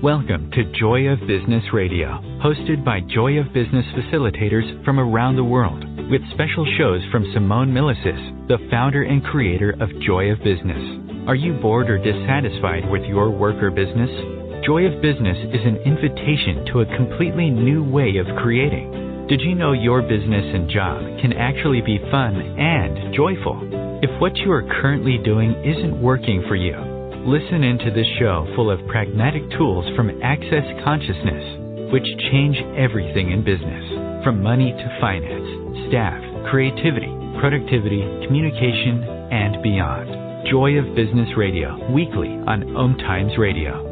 Welcome to Joy of Business Radio, hosted by Joy of Business facilitators from around the world, with special shows from Simone Milasas, the founder and creator of Joy of Business. Are you bored or dissatisfied with your work or business? Joy of Business is an invitation to a completely new way of creating. Did you know your business and job can actually be fun and joyful? If what you are currently doing isn't working for you, listen into this show full of pragmatic tools from Access Consciousness, which change everything in business, from money to finance, staff, creativity, productivity, communication, and beyond. Joy of Business Radio, weekly on OMTimes Radio.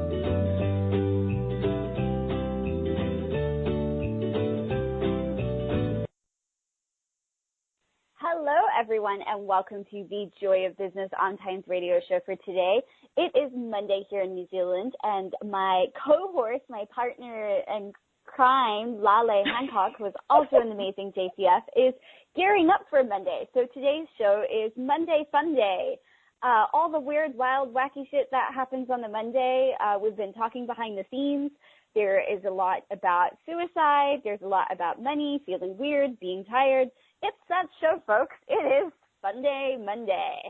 Hello, everyone, and welcome to the Joy of Business OMTimes radio show for today. It is Monday here in New Zealand, and my co-host, my partner in crime, Laleh Hancock, who is also an amazing JCF, is gearing up for Monday. So today's show is Monday Fun Day. All the weird, wild, wacky shit that happens on the Monday, we've been talking behind the scenes. There is a lot about suicide. There's a lot about money, feeling weird, being tired. It's that show, folks. It is Fun Day Monday.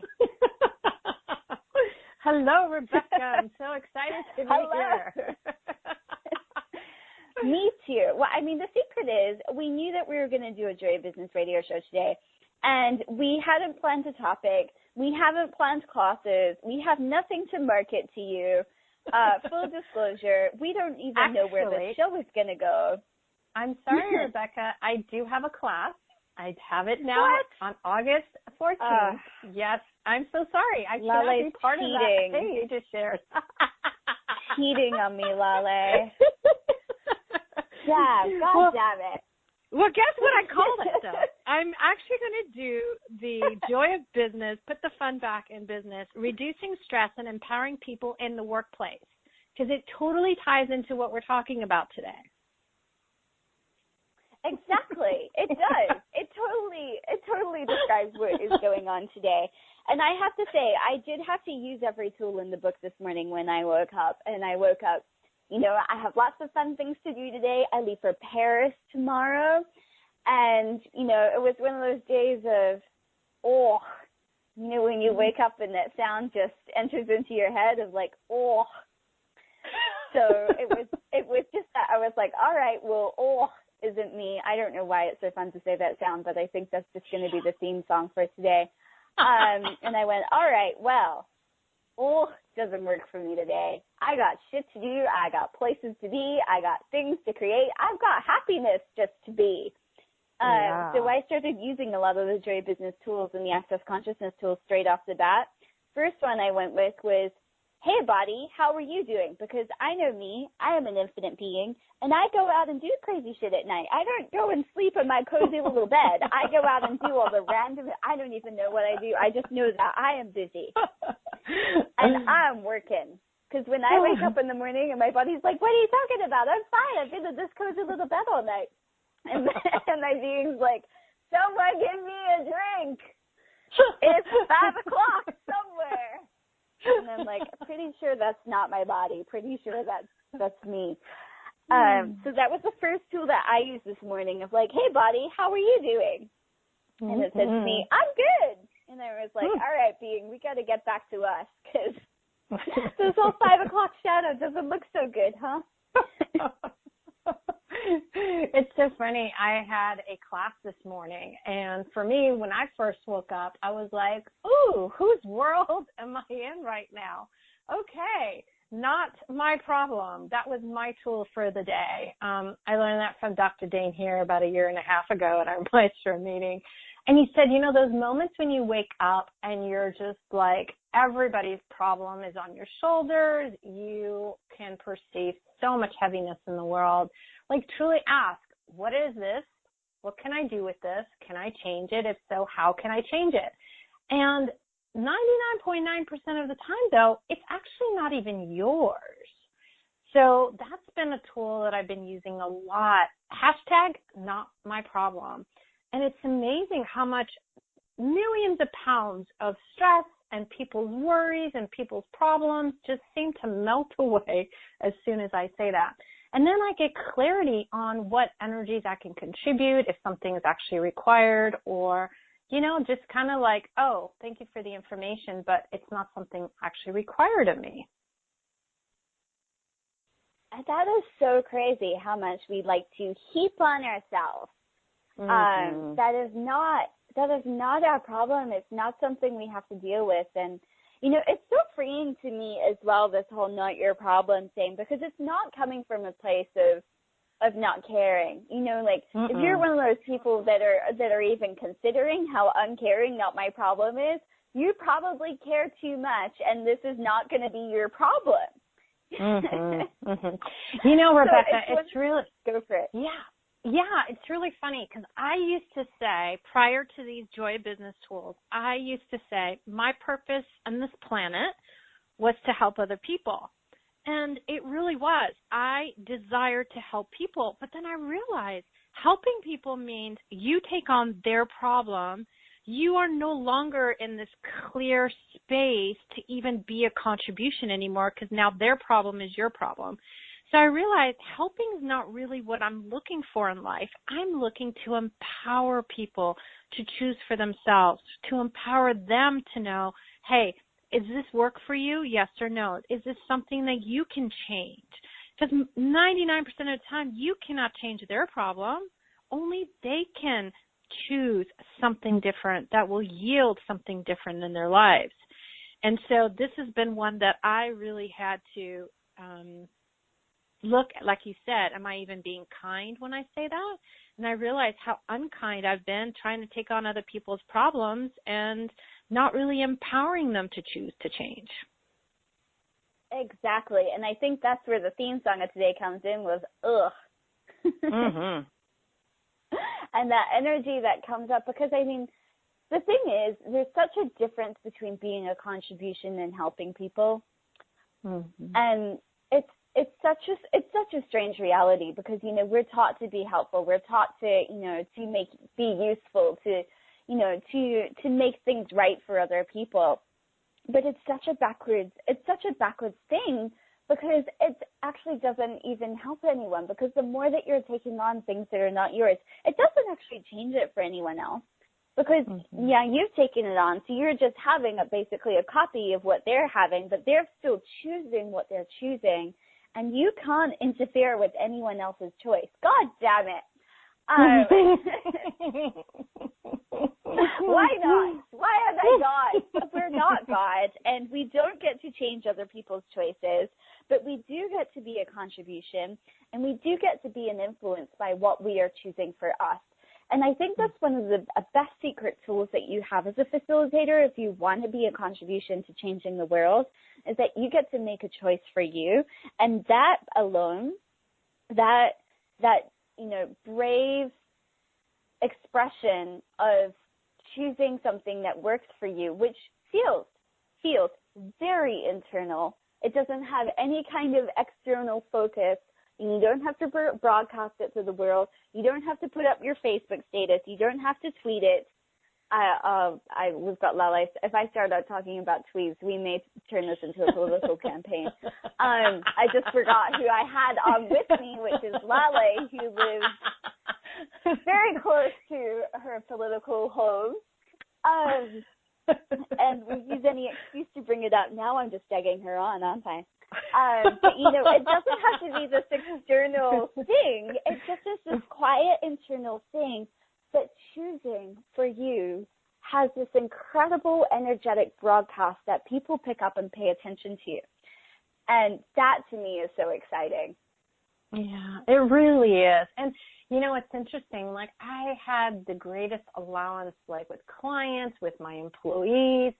Hello, Rebecca. I'm so excited to be here. Me too. Well, I mean, the secret is we knew that we were going to do a Joy of Business radio show today, and we hadn't planned a topic. We haven't planned classes. We have nothing to market to you. Full disclosure, we don't even know where the show is going to go. I'm sorry, Rebecca. I do have a class. I have it now on August 14th. Yes, I'm so sorry. I cannot be part of that thing you just shared. Cheating on me, Laleh. Yeah, God damn it. Well, guess what I called it, though? I'm actually going to do the Joy of Business, put the fun back in business, reducing stress and empowering people in the workplace, because it totally ties into what we're talking about today. Exactly. It does. It totally describes what is going on today. And I have to say, I did have to use every tool in the book this morning when I woke up. And I woke up, you know, I have lots of fun things to do today. I leave for Paris tomorrow. And, you know, it was one of those days of, you know, when you wake up and that sound just enters into your head of like, So it was just that I was like, all right, well, isn't me. I don't know why it's so fun to say that sound, but I think that's just going to be the theme song for today. And I went, all right, well, doesn't work for me today. I got shit to do. I got places to be. I got things to create. I've got happiness just to be. So I started using a lot of the Joy Business tools and the Access Consciousness tools straight off the bat. First one I went with was, hey, body, how are you doing? Because I know me. I am an infinite being, and I go out and do crazy shit at night. I don't go and sleep in my cozy little bed. I go out and do all the random – I don't even know what I do. I just know that I am busy, and I'm working. Because when I wake up in the morning and my body's like, what are you talking about? I'm fine. I've been in this cozy little bed all night. And my being's like, someone give me a drink. It's 5 o'clock somewhere. And I'm like, pretty sure that's not my body. Pretty sure that's me. So that was the first tool that I used this morning of like, hey, body, how are you doing? And it said to me, I'm good. And I was like, all right, being, we got to get back to us because this whole 5 o'clock shadow doesn't look so good, huh? It's so funny. I had a class this morning, and for me, when I first woke up, I was like, ooh, whose world am I in right now? Okay, not my problem. That was my tool for the day. I learned that from Dr. Dane here about 1.5 years ago at our Maestro meeting. And he said, you know, those moments when you wake up and you're just like, everybody's problem is on your shoulders, you can perceive so much heaviness in the world. Like, truly ask, what is this? What can I do with this? Can I change it? If so, how can I change it? And 99.9% of the time, though, it's actually not even yours. So that's been a tool that I've been using a lot. Hashtag not my problem. And it's amazing how much millions of pounds of stress and people's worries and people's problems just seem to melt away as soon as I say that. And then I get clarity on what energies I can contribute, if something is actually required, or, just kind of like, oh, thank you for the information, but it's not something actually required of me. That is so crazy how much we like to heap on ourselves. Mm-hmm. That is not our problem. It's not something we have to deal with. And, it's so freeing to me as well, this whole not your problem thing, because it's not coming from a place of not caring. If you're one of those people that are even considering how uncaring not my problem is, you probably care too much, and this is not going to be your problem. Mm-hmm. Mm-hmm. Rebecca, so it's really, go for it. Yeah, it's really funny because I used to say, prior to these Joy of Business tools, I used to say my purpose on this planet was to help other people. And it really was. I desired to help people, but then I realized helping people means you take on their problem. You are no longer in this clear space to even be a contribution anymore, because now their problem is your problem. So I realized helping is not really what I'm looking for in life. I'm looking to empower people to choose for themselves, to empower them to know, hey, is this work for you? Yes or no? Is this something that you can change? Because 99% of the time, you cannot change their problem. Only they can choose something different that will yield something different in their lives. And so this has been one that I really had to look, like you said, am I even being kind when I say that? And I realized how unkind I've been trying to take on other people's problems and not really empowering them to choose to change. Exactly. And I think that's where the theme song of today comes in, was ugh. Mm-hmm. And that energy that comes up, because the thing is, there's such a difference between being a contribution and helping people. Mm-hmm. And it's such a strange reality, because we're taught to be helpful, we're taught to be useful, to make things right for other people, but it's such a backwards thing, because it actually doesn't even help anyone, because the more that you're taking on things that are not yours, it doesn't actually change it for anyone else. Because, you've taken it on, so you're just having basically a copy of what they're having, but they're still choosing what they're choosing, and you can't interfere with anyone else's choice. God damn it. Why not? Why are they God? We're not God, and we don't get to change other people's choices, but we do get to be a contribution, and we do get to be an influence by what we are choosing for us. And I think that's one of the best secret tools that you have as a facilitator, if you want to be a contribution to changing the world, is that you get to make a choice for you. And that alone, that brave expression of choosing something that works for you, which feels very internal. It doesn't have any kind of external focus. And you don't have to broadcast it to the world. You don't have to put up your Facebook status. You don't have to tweet it. We've got Laleh. If I start out talking about tweets, we may turn this into a political campaign. I just forgot who I had on with me, which is Laleh, who lives very close to her political home. And we use any excuse to bring it up. Now I'm just egging her on, aren't I? But, it doesn't have to be this external thing. It just is this quiet internal thing that choosing for you has this incredible energetic broadcast that people pick up and pay attention to. And that, to me, is so exciting. Yeah, it really is. And, it's interesting. Like, I had the greatest allowance, like, with clients, with my employees.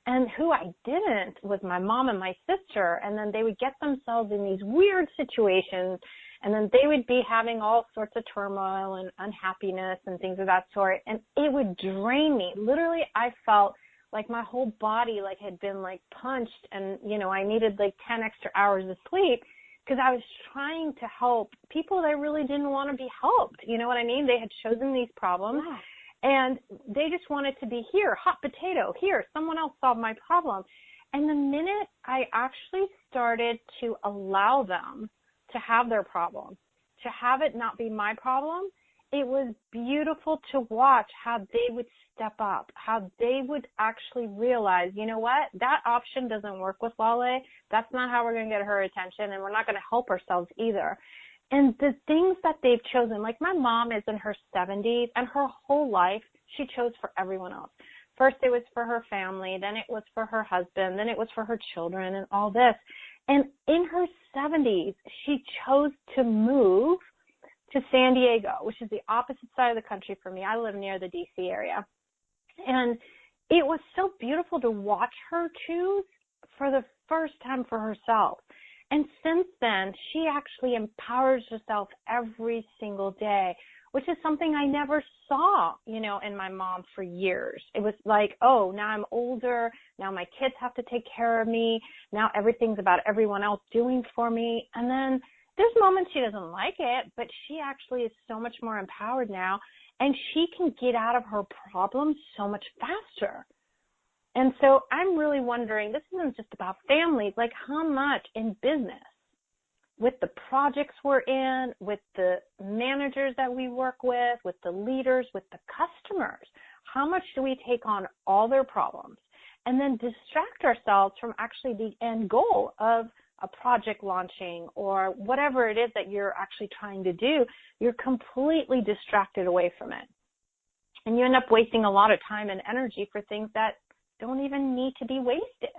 And who I didn't was my mom and my sister. And then they would get themselves in these weird situations. And then they would be having all sorts of turmoil and unhappiness and things of that sort. And it would drain me. Literally, I felt like my whole body had been punched. And, I needed 10 extra hours of sleep because I was trying to help people that really didn't want to be helped. You know what I mean? They had chosen these problems. Yeah. And they just wanted to be here, hot potato, here, someone else solve my problem. And the minute I actually started to allow them to have their problem, to have it not be my problem, it was beautiful to watch how they would step up, how they would actually realize, you know what, that option doesn't work with Laleh. That's not how we're going to get her attention, and we're not going to help ourselves either. And the things that they've chosen, like my mom is in her 70s, and her whole life she chose for everyone else. First it was for her family, then it was for her husband, then it was for her children and all this. And in her 70s, she chose to move to San Diego, which is the opposite side of the country for me. I live near the D.C. area. And it was so beautiful to watch her choose for the first time for herself. And since then, she actually empowers herself every single day, which is something I never saw, in my mom for years. It was like, oh, now I'm older. Now my kids have to take care of me. Now everything's about everyone else doing for me. And then there's moments she doesn't like it, but she actually is so much more empowered now, and she can get out of her problems so much faster. And so I'm really wondering, this isn't just about families, like how much in business, with the projects we're in, with the managers that we work with the leaders, with the customers, how much do we take on all their problems and then distract ourselves from actually the end goal of a project launching or whatever it is that you're actually trying to do? You're completely distracted away from it. And you end up wasting a lot of time and energy for things that don't even need to be wasted.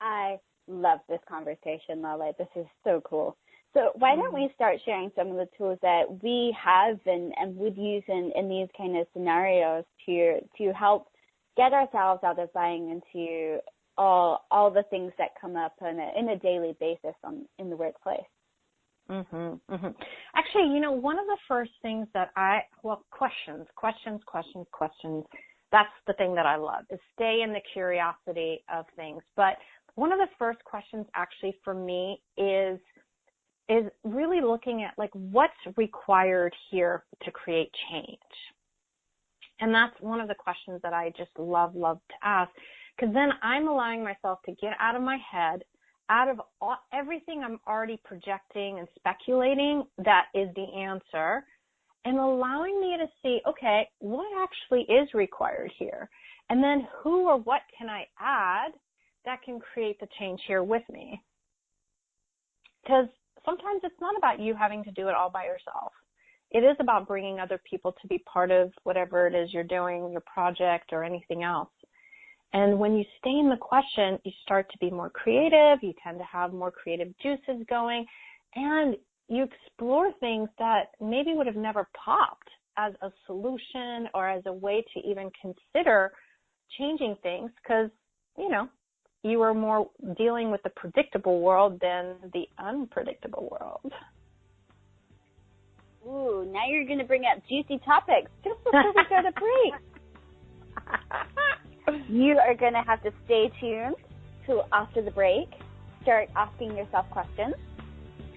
I love this conversation, Laleh. This is so cool. So why don't we start sharing some of the tools that we have and would use in these kind of scenarios to help get ourselves out of buying into all the things that come up in a daily basis in the workplace. Actually, one of the first things that questions. That's the thing that I love, is stay in the curiosity of things. But one of the first questions actually for me is really looking at like what's required here to create change. And that's one of the questions that I just love to ask, because then I'm allowing myself to get out of my head, out of everything I'm already projecting and speculating that is the answer, and allowing me to see, okay, what actually is required here? And then who or what can I add that can create the change here with me? Because sometimes it's not about you having to do it all by yourself. It is about bringing other people to be part of whatever it is you're doing, your project or anything else. And when you stay in the question, you start to be more creative. You tend to have more creative juices going, and you explore things that maybe would have never popped as a solution or as a way to even consider changing things, because, you were more dealing with the predictable world than the unpredictable world. Ooh, now you're going to bring up juicy topics just before we go to break. You are going to have to stay tuned to after the break. Start asking yourself questions.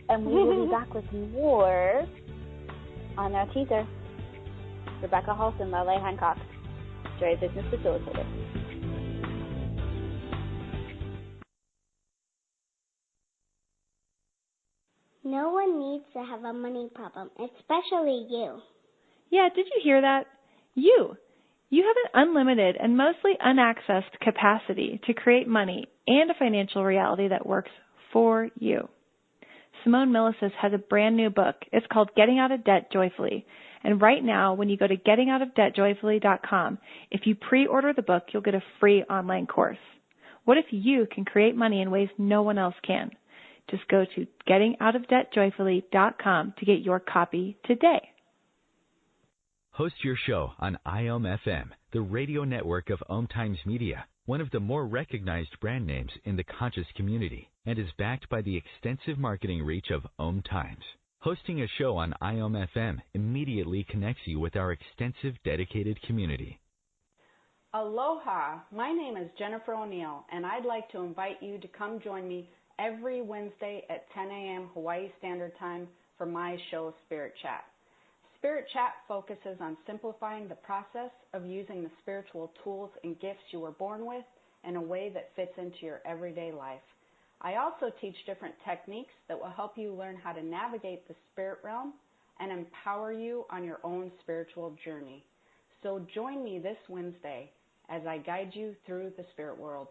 And we will be back with more on our teaser. Rebecca Hulse and Laleh Hancock, Joy of Business Facilitator. No one needs to have a money problem, especially you. Yeah, did you hear that? You have an unlimited and mostly unaccessed capacity to create money and a financial reality that works for you. Simone Milasas has a brand new book. It's called Getting Out of Debt Joyfully. And right now, when you go to gettingoutofdebtjoyfully.com, if you pre-order the book, you'll get a free online course. What if you can create money in ways no one else can? Just go to gettingoutofdebtjoyfully.com to get your copy today. Host your show on IOM-FM, the radio network of OMTimes Media, one of the more recognized brand names in the conscious community, and is backed by the extensive marketing reach of OMTimes. Hosting a show on IOM-FM immediately connects you with our extensive dedicated community. Aloha, my name is Jennifer O'Neill, and I'd like to invite you to come join me every Wednesday at 10 a.m. Hawaii Standard Time for my show, Spirit Chat. Spirit Chat focuses on simplifying the process of using the spiritual tools and gifts you were born with in a way that fits into your everyday life. I also teach different techniques that will help you learn how to navigate the spirit realm and empower you on your own spiritual journey. So join me this Wednesday as I guide you through the spirit world.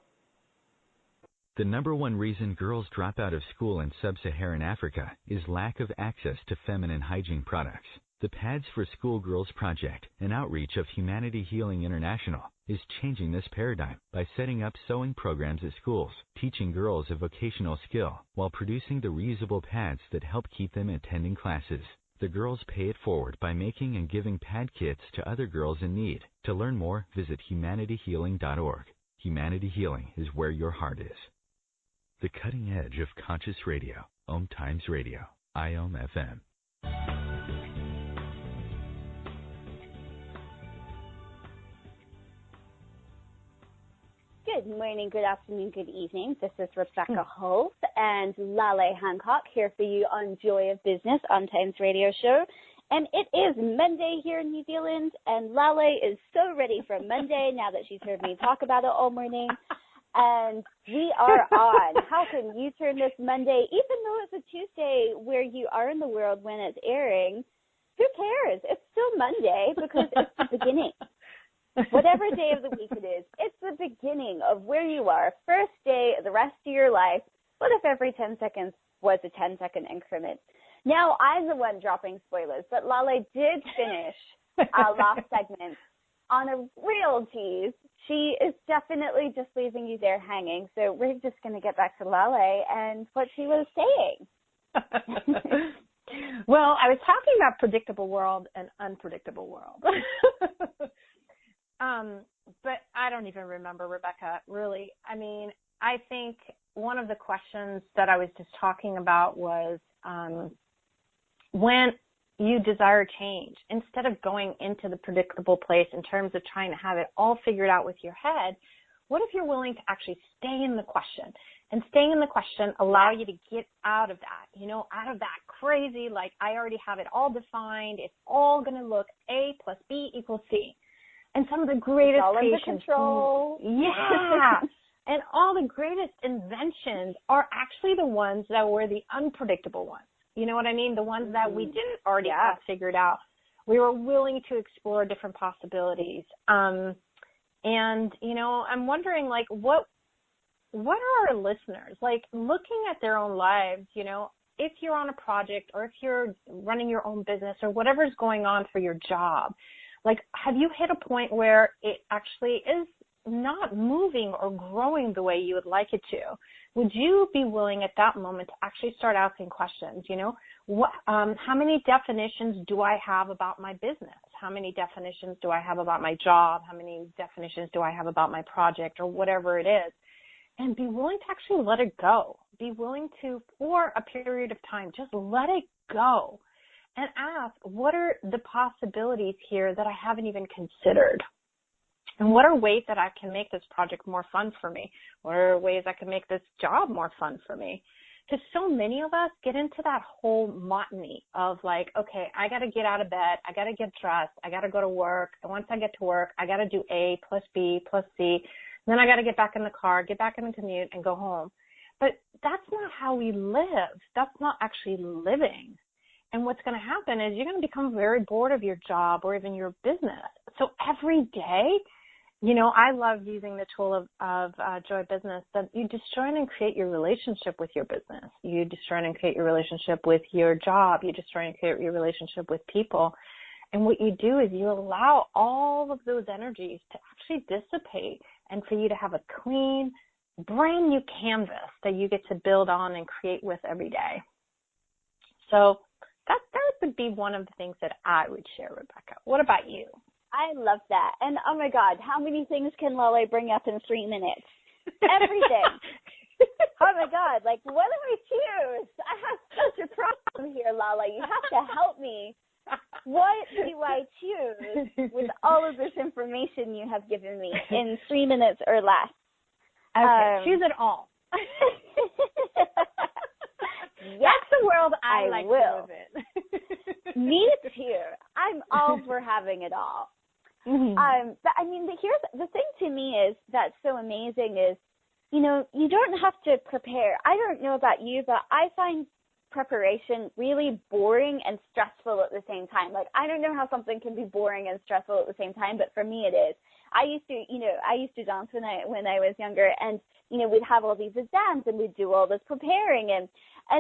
The number one reason girls drop out of school in sub-Saharan Africa is lack of access to feminine hygiene products. The Pads for Schoolgirls Project, an outreach of Humanity Healing International, is changing this paradigm by setting up sewing programs at schools, teaching girls a vocational skill while producing the reusable pads that help keep them attending classes. The girls pay it forward by making and giving pad kits to other girls in need. To learn more, visit humanityhealing.org. Humanity Healing is where your heart is. The cutting edge of conscious radio, OMTimes Radio, IOM FM. Good morning, good afternoon, good evening. This is Rebecca Hulse and Laleh Hancock here for you on Joy of Business, OMTimes Radio Show. And it is Monday here in New Zealand, and Laleh is so ready for Monday now that she's heard me talk about it all morning. And we are on. How can you turn this Monday, even though it's a Tuesday where you are in the world when it's airing, who cares? It's still Monday because it's the beginning. Whatever day of the week it is, it's the beginning of where you are, first day of the rest of your life. What if every 10 seconds was a 10-second increment? Now, I'm the one dropping spoilers, but Laleh did finish our last segment on a real tease. She is definitely just leaving you there hanging, so we're just going to get back to Laleh and what she was saying. Well, I was talking about predictable world and unpredictable world. But I don't even remember, Rebecca, really. I mean, I think one of the questions that I was just talking about was when you desire change, instead of going into the predictable place in terms of trying to have it all figured out with your head, what if you're willing to actually stay in the question? And staying in the question allow you to get out of that, out of that crazy, like I already have it all defined. It's all going to look A plus B equals C. And some of the greatest patients, control. Yeah. And all the greatest inventions are actually the ones that were the unpredictable ones. You know what I mean? The ones that we didn't already have figured out. We were willing to explore different possibilities. And, I'm wondering, like, what are our listeners, like, looking at their own lives, if you're on a project or if you're running your own business or whatever's going on for your job, like, have you hit a point where it actually is not moving or growing the way you would like it to? Would you be willing at that moment to actually start asking questions? How many definitions do I have about my business? How many definitions do I have about my job? How many definitions do I have about my project or whatever it is? And be willing to actually let it go. Be willing to, for a period of time, just let it go. And ask, what are the possibilities here that I haven't even considered? And what are ways that I can make this project more fun for me? What are ways I can make this job more fun for me? Because so many of us get into that whole monotony of like, okay, I got to get out of bed. I got to get dressed. I got to go to work. And once I get to work, I got to do A plus B plus C. Then I got to get back in the car, get back in the commute, and go home. But that's not how we live. That's not actually living. And what's going to happen is you're going to become very bored of your job or even your business. So every day, I love using the tool of Joy Business, that you destroy and create your relationship with your business. You destroy and create your relationship with your job. You destroy and create your relationship with people. And what you do is you allow all of those energies to actually dissipate and for you to have a clean, brand new canvas that you get to build on and create with every day. So that would be one of the things that I would share, Rebecca. What about you? I love that. And, oh, my God, how many things can Laleh bring up in 3 minutes? Everything. Oh, my God, like, what do I choose? I have such a problem here, Laleh. You have to help me. What do I choose with all of this information you have given me in 3 minutes or less? Okay, choose it all. Yes, that's the world I like will. to live in. Me too. I'm all for having it all. Mm-hmm. But I mean, here's the thing to me is that's so amazing is, you know, you don't have to prepare. I don't know about you, but I find preparation really boring and stressful at the same time. Like, I don't know how something can be boring and stressful at the same time, but for me it is. I used to dance when I was younger, and, you know, we'd have all these exams and we'd do all this preparing, and I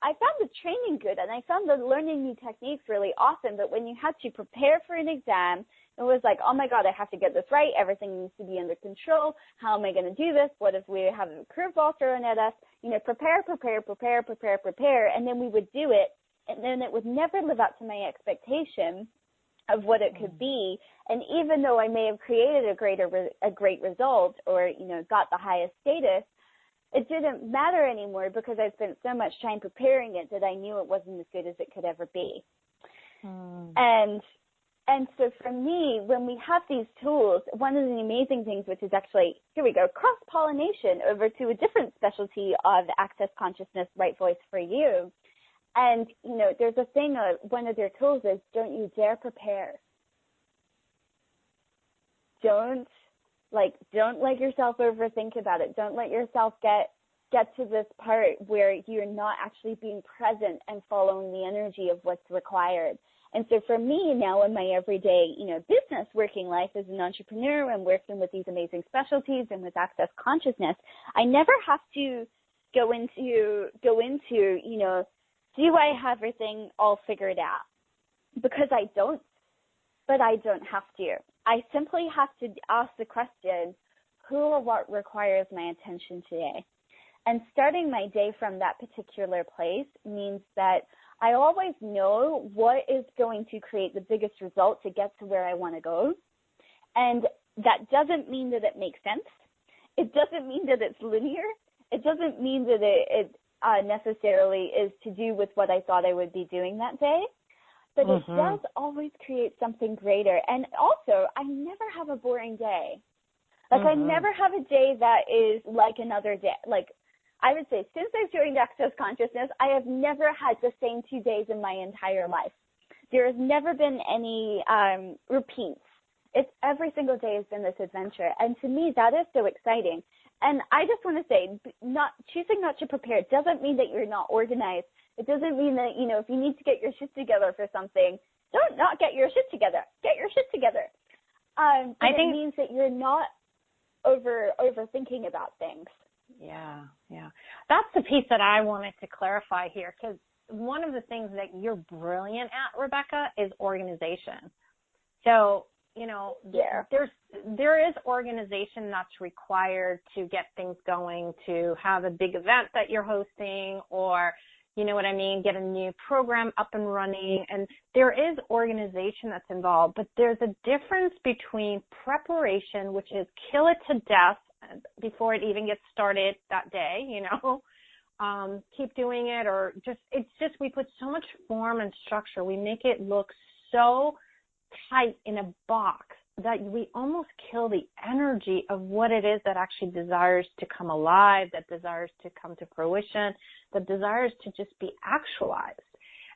found the training good, and I found the learning new techniques really awesome. But when you had to prepare for an exam, it was like, oh my God, I have to get this right. Everything needs to be under control. How am I going to do this? What if we have a curveball thrown at us? You know, prepare. And then we would do it, and then it would never live up to my expectation of what it could be. And even though I may have created a great result, or, you know, got the highest status, it didn't matter anymore because I spent so much time preparing it that I knew it wasn't as good as it could ever be. And so for me, when we have these tools, one of the amazing things, which is actually, here we go, cross-pollination over to a different specialty of access consciousness, right voice for you. And, you know, there's a thing, one of their tools is, don't you dare prepare. Don't let yourself overthink about it. Don't let yourself get to this part where you're not actually being present and following the energy of what's required. And so for me now in my everyday, you know, business working life as an entrepreneur and working with these amazing specialties and with access consciousness, I never have to go into, you know, do I have everything all figured out? Because I don't, but I don't have to. I simply have to ask the question, who or what requires my attention today? And starting my day from that particular place means that I always know what is going to create the biggest result to get to where I want to go. And that doesn't mean that it makes sense. It doesn't mean that it's linear. It doesn't mean that it necessarily is to do with what I thought I would be doing that day. But it does always create something greater. And also, I never have a boring day. Like, I never have a day that is like another day. Like, I would say since I've joined Access Consciousness, I have never had the same 2 days in my entire life. There has never been any repeats. It's every single day has been this adventure. And to me, that is so exciting. And I just want to say, choosing not to prepare doesn't mean that you're not organized. It doesn't mean that, you know, if you need to get your shit together for something, don't not get your shit together. Get your shit together. I think it means that you're not overthinking about things. Yeah. That's the piece that I wanted to clarify here, because one of the things that you're brilliant at, Rebecca, is organization. So, you know, there is organization that's required to get things going, to have a big event that you're hosting, or, you know what I mean, get a new program up and running. And there is organization that's involved, but there's a difference between preparation, which is kill it to death before it even gets started that day, you know, keep doing it, or it's just we put so much form and structure. We make it look so tight in a box that we almost kill the energy of what it is that actually desires to come alive, that desires to come to fruition, that desires to just be actualized.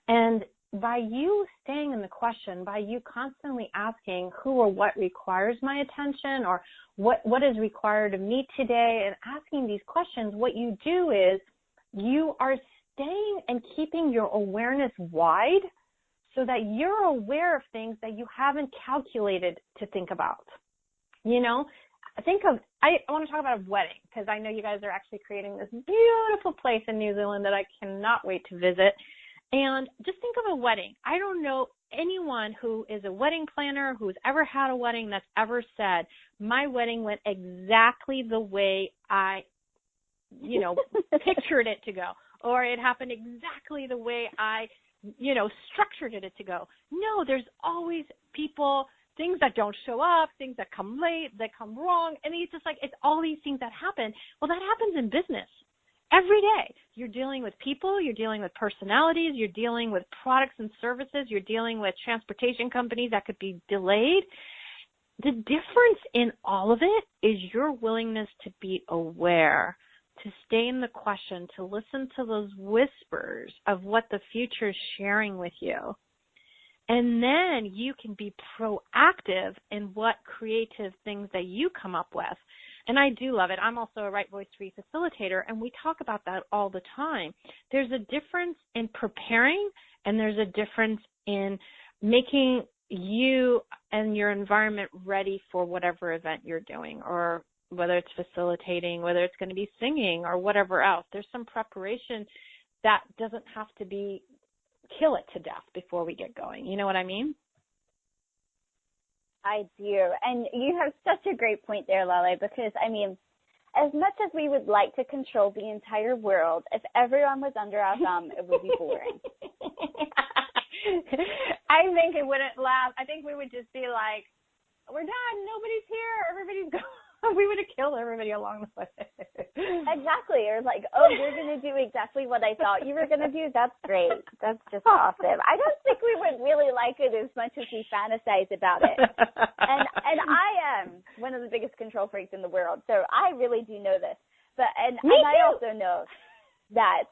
And by you staying in the question, by you constantly asking who or what requires my attention, or what is required of me today, and asking these questions, what you do is you are staying and keeping your awareness wide so that you're aware of things that you haven't calculated to think about. You know, I want to talk about a wedding, because I know you guys are actually creating this beautiful place in New Zealand that I cannot wait to visit. And just think of a wedding. I don't know anyone who is a wedding planner who's ever had a wedding that's ever said, my wedding went exactly the way I, you know, pictured it to go, or it happened exactly the way I, you know, structured it to go. No, there's always people, things that don't show up, things that come late, that come wrong. And it's just like, it's all these things that happen. Well, that happens in business. Every day, you're dealing with people, you're dealing with personalities, you're dealing with products and services, you're dealing with transportation companies that could be delayed. The difference in all of it is your willingness to be aware, to stay in the question, to listen to those whispers of what the future is sharing with you. And then you can be proactive in what creative things that you come up with. And I do love it. I'm also a Right Voice Free facilitator, and we talk about that all the time. There's a difference in preparing, and there's a difference in making you and your environment ready for whatever event you're doing, or whether it's facilitating, whether it's going to be singing, or whatever else. There's some preparation that doesn't have to be kill it to death before we get going. You know what I mean? I do. And you have such a great point there, Laleh, because, I mean, as much as we would like to control the entire world, if everyone was under our thumb, it would be boring. I think it wouldn't last. I think we would just be like, we're done. Nobody's here. Everybody's gone. We would have killed everybody along the way. Exactly. Or like, oh, you're going to do exactly what I thought you were going to do. That's great. That's just awesome. I don't think we would really like it as much as we fantasize about it. And I am one of the biggest control freaks in the world, so I really do know this. But and I also know that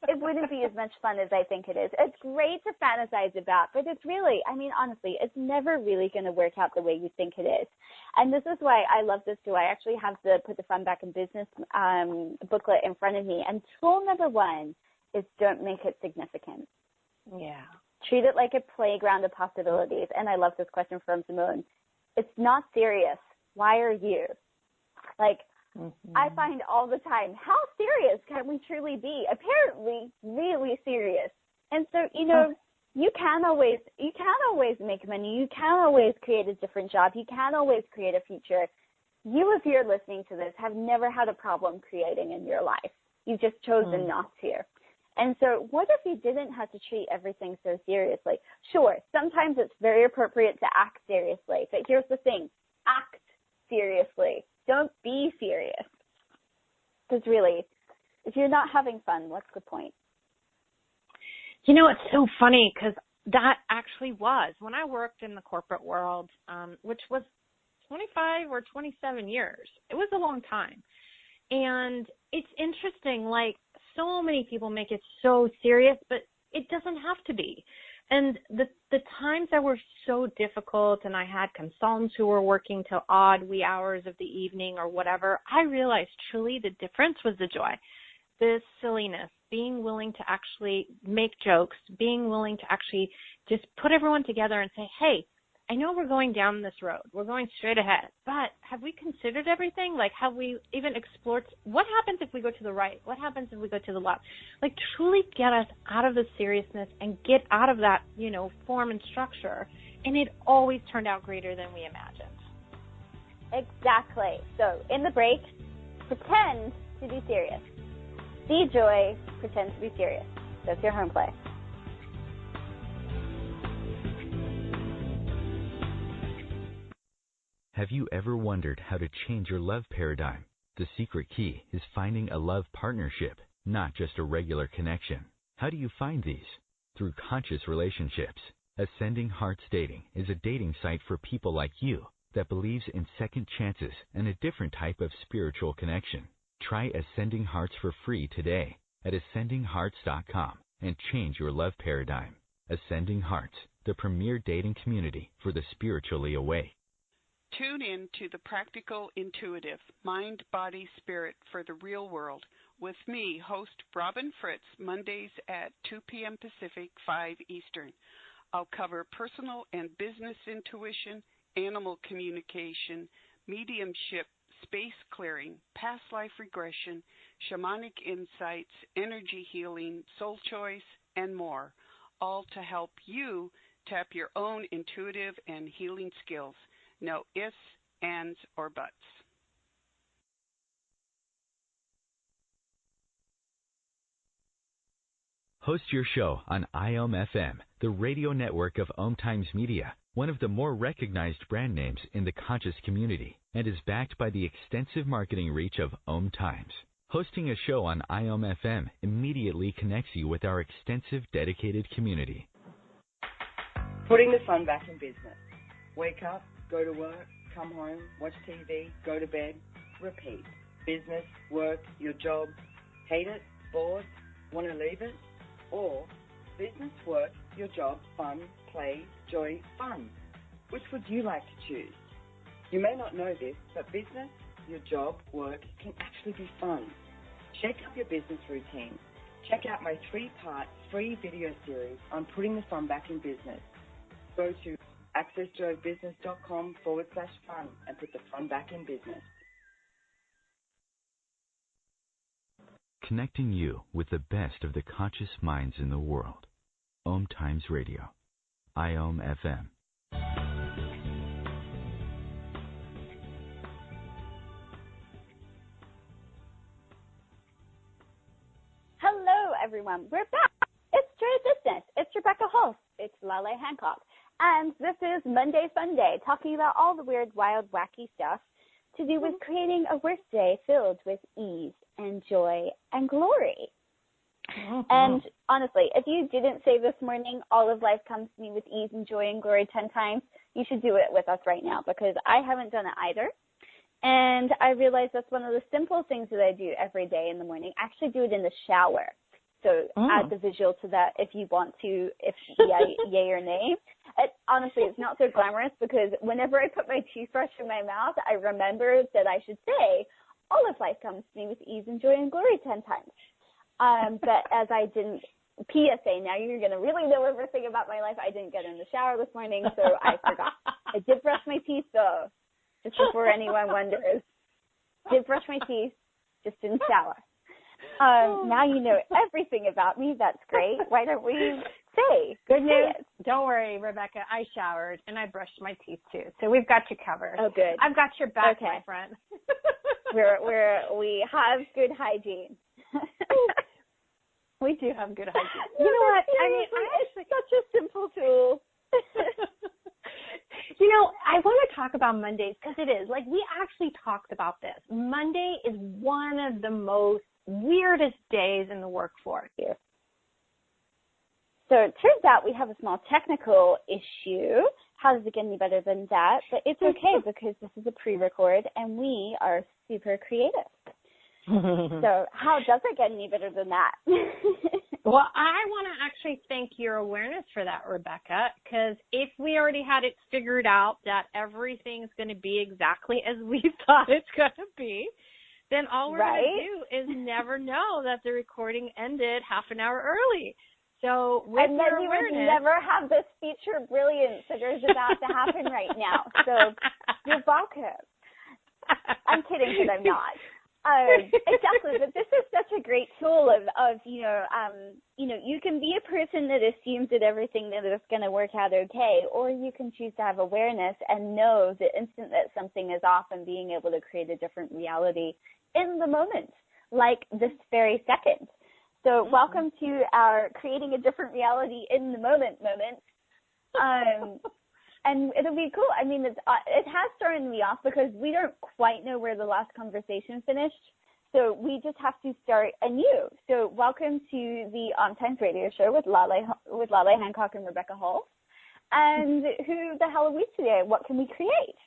it wouldn't be as much fun as I think it is. It's great to fantasize about, but it's really, I mean, honestly, it's never really going to work out the way you think it is. And this is why I love this too. I actually have the Put the Fun Back in Business booklet in front of me. And tool number 1 is don't make it significant. Yeah. Treat it like a playground of possibilities. And I love this question from Simone. It's not serious. Why are you? Like, I find all the time, how serious can we truly be? Apparently, really serious. And so, you know, you can always make money. You can always create a different job. You can always create a future. You, if you're listening to this, have never had a problem creating in your life. You've just chosen not to. And so what if you didn't have to treat everything so seriously? Sure, sometimes it's very appropriate to act seriously. But here's the thing. Act seriously. Don't be serious. Because really, if you're not having fun, what's the point? You know, it's so funny because that actually was. When I worked in the corporate world, which was 25 or 27 years, it was a long time. And it's interesting, like so many people make it so serious, but it doesn't have to be. And the times that were so difficult, and I had consultants who were working till odd wee hours of the evening or whatever, I realized truly the difference was the joy, the silliness, being willing to actually make jokes, being willing to actually just put everyone together and say, hey, I know we're going down this road. We're going straight ahead. But have we considered everything? Like, have we even explored what happens if we go to the right? What happens if we go to the left? Like, truly get us out of the seriousness and get out of that, you know, form and structure. And it always turned out greater than we imagined. Exactly. So in the break, pretend to be serious. See joy, pretend to be serious. That's your home play. Have you ever wondered how to change your love paradigm? The secret key is finding a love partnership, not just a regular connection. How do you find these? Through conscious relationships. Ascending Hearts Dating is a dating site for people like you that believes in second chances and a different type of spiritual connection. Try Ascending Hearts for free today at ascendinghearts.com and change your love paradigm. Ascending Hearts, the premier dating community for the spiritually awake. Tune in to the Practical Intuitive, Mind, Body, Spirit for the Real World with me, host Robin Fritz, Mondays at 2 p.m. Pacific, 5 Eastern. I'll cover personal and business intuition, animal communication, mediumship, space clearing, past life regression, shamanic insights, energy healing, soul choice, and more, all to help you tap your own intuitive and healing skills. No ifs, ands, or buts. Host your show on IOM-FM, the radio network of OMTimes Media, one of the more recognized brand names in the conscious community, and is backed by the extensive marketing reach of OMTimes. Hosting a show on IOM-FM immediately connects you with our extensive dedicated community. Putting the fun back in business. Wake up, go to work, come home, watch TV, go to bed, repeat. Business, work, your job, hate it, bored, want to leave it? Or business, work, your job fun, play, joy, fun. Which would you like to choose? You may not know this, but business, your job, work can actually be fun. Shake up your business routine. Check out my 3-part free video series on putting the fun back in business. Go to accessjoybusiness.com/fun and put the fun back in business. Connecting you with the best of the conscious minds in the world. OMTimes Radio. IOM FM. Hello, everyone. We're back. It's Joy of Business. It's Rebecca Hulse. It's Laleh Hancock. And this is Monday Fun Day, talking about all the weird, wild, wacky stuff to do with creating a workday filled with ease and joy and glory. And honestly, if you didn't say this morning, all of life comes to me with ease and joy and glory 10 times, you should do it with us right now, because I haven't done it either. And I realize that's one of the simple things that I do every day in the morning. I actually do it in the shower. So add the visual to that if you want to, if yay or nay. Honestly, it's not so glamorous, because whenever I put my toothbrush in my mouth, I remember that I should say, all of life comes to me with ease and joy and glory 10 times. But as I didn't, PSA, now you're going to really know everything about my life. I didn't get in the shower this morning, so I forgot. I did brush my teeth, though, just before anyone wonders. Did brush my teeth, just didn't shower. Now you know everything about me. That's great. Why don't we say? Good news. Don't worry, Rebecca. I showered and I brushed my teeth too. So we've got you covered. Oh, good. I've got your back, my friend. we have good hygiene. We do have good hygiene. You know what? I mean, it's such a simple tool. You know, I want to talk about Mondays, because it is. Like, we actually talked about this. Monday is one of the most weirdest days in the workforce. So it turns out we have a small technical issue. How does it get any better than that? But it's okay, because this is a pre-record and we are super creative. So how does it get any better than that? Well, I want to actually thank your awareness for that, Rebecca, because if we already had it figured out that everything's going to be exactly as we thought it's going to be, then all we're going to do is never know that the recording ended half an hour early. So with and then you would never have this feature brilliance that is about to happen right now. So you're welcome. I'm kidding, because I'm not. Exactly, but this is such a great tool of you can be a person that assumes that everything that is going to work out okay, or you can choose to have awareness and know the instant that something is off and being able to create a different reality in the moment, like this very second. So welcome to our creating a different reality in the moment. And it'll be cool. I mean, it has thrown me off, because we don't quite know where the last conversation finished. So we just have to start anew. So welcome to the OMTimes radio show with Laleh Hancock and Rebecca Hulse. And who the hell are we today? What can we create?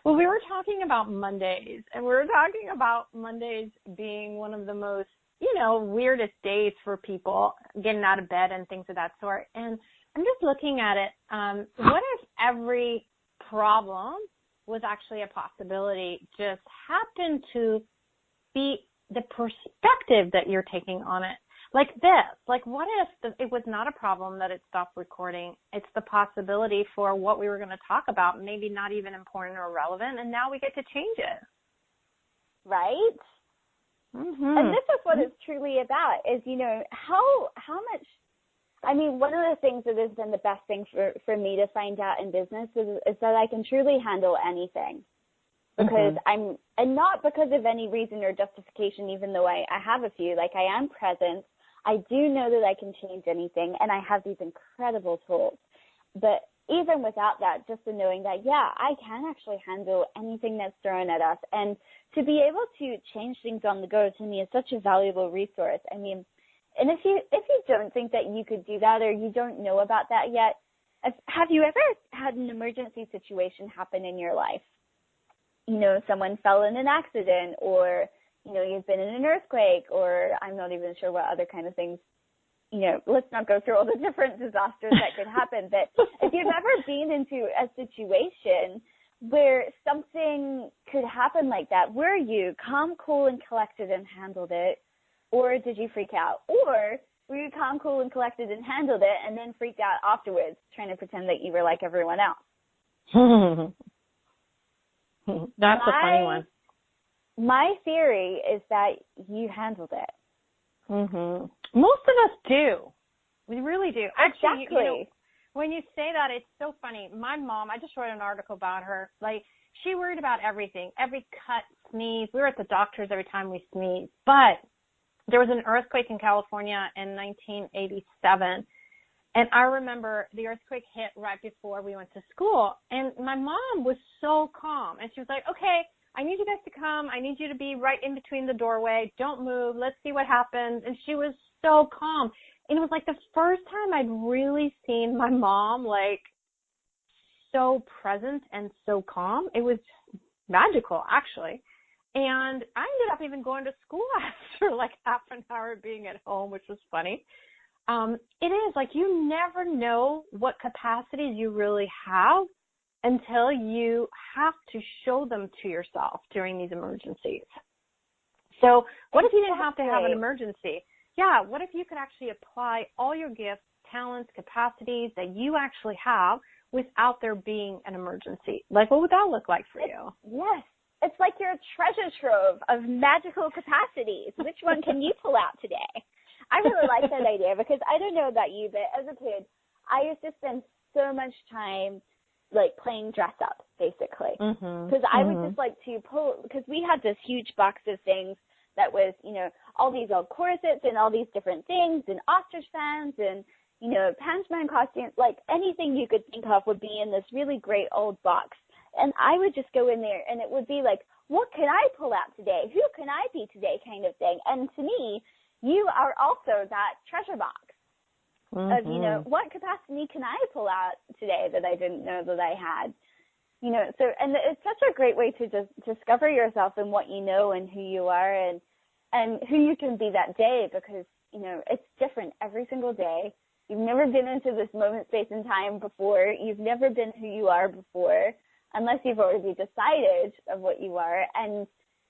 Well, we were talking about Mondays, and we were talking about Mondays being one of the most, weirdest days for people getting out of bed and things of that sort. And I'm just looking at it. What if every problem was actually a possibility, just happened to be the perspective that you're taking on it? Like this. Like, what if it was not a problem that it stopped recording? It's the possibility for what we were going to talk about, maybe not even important or relevant, and now we get to change it. Right? Mm-hmm. And this is what it's truly about, is, how much, I mean, one of the things that has been the best thing for me to find out in business is that I can truly handle anything. Because and not because of any reason or justification, even though I have a few, like I am present, I do know that I can change anything, and I have these incredible tools. But even without that, just the knowing that, I can actually handle anything that's thrown at us. And to be able to change things on the go, to me, is such a valuable resource. I mean, and if you don't think that you could do that, or you don't know about that yet, have you ever had an emergency situation happen in your life? Someone fell in an accident, or, you've been in an earthquake, or I'm not even sure what other kind of things let's not go through all the different disasters that could happen, but if you've ever been into a situation where something could happen like that, were you calm, cool, and collected and handled it, or did you freak out? Or were you calm, cool, and collected and handled it and then freaked out afterwards, trying to pretend that you were like everyone else? That's a funny one. My theory is that you handled it. Most of us do. We really do. Actually, exactly. When you say that, it's so funny. My mom, I just wrote an article about her. Like, she worried about everything, every cut, sneeze. We were at the doctor's every time we sneezed. But there was an earthquake in California in 1987. And I remember the earthquake hit right before we went to school. And my mom was so calm. And she was like, okay, I need you guys to come. I need you to be right in between the doorway. Don't move. Let's see what happens. And she was so calm. And it was like the first time I'd really seen my mom like so present and so calm. It was magical, actually. And I ended up even going to school after like half an hour of being at home, which was funny. It is like you never know what capacities you really have until you have to show them to yourself during these emergencies. So what if you didn't have to have an emergency? Yeah, what if you could actually apply all your gifts, talents, capacities that you actually have without there being an emergency? Like, what would that look like for you? Yes. It's like you're a treasure trove of magical capacities. Which one can you pull out today? I really like that idea because I don't know about you, but as a kid, I used to spend so much time like playing dress up, basically. Because I would just like to pull, because we had this huge box of things that was, all these old corsets and all these different things and ostrich fans and, Panchman costumes, like anything you could think of would be in this really great old box. And I would just go in there and it would be like, what can I pull out today? Who can I be today kind of thing. And to me, you are also that treasure box of, what capacity can I pull out today that I didn't know that I had? So, and it's such a great way to just discover yourself and what you know and who you are and who you can be that day because, it's different every single day. You've never been into this moment, space, and time before. You've never been who you are before unless you've already decided of what you are. And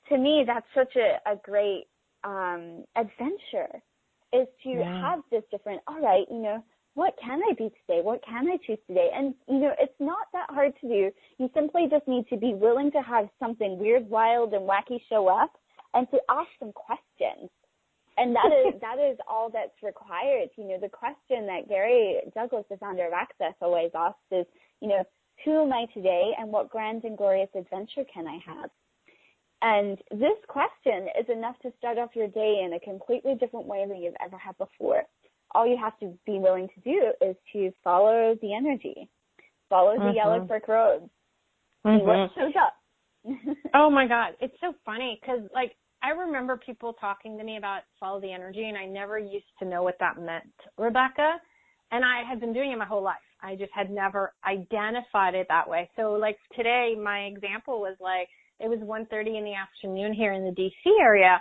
to me, that's such a great adventure is to have this different, all right, what can I be today? What can I choose today? And, it's not that hard to do. You simply just need to be willing to have something weird, wild, and wacky show up and to ask some questions. And that is all that's required. The question that Gary Douglas, the founder of Access, always asks is, who am I today and what grand and glorious adventure can I have? And this question is enough to start off your day in a completely different way than you've ever had before. All you have to be willing to do is to follow the energy, follow the yellow brick road, see what shows up. Oh, my God. It's so funny because, like, I remember people talking to me about follow the energy, and I never used to know what that meant, Rebecca. And I had been doing it my whole life. I just had never identified it that way. So, like, today, my example was, like, it was 1:30 in the afternoon here in the D.C. area,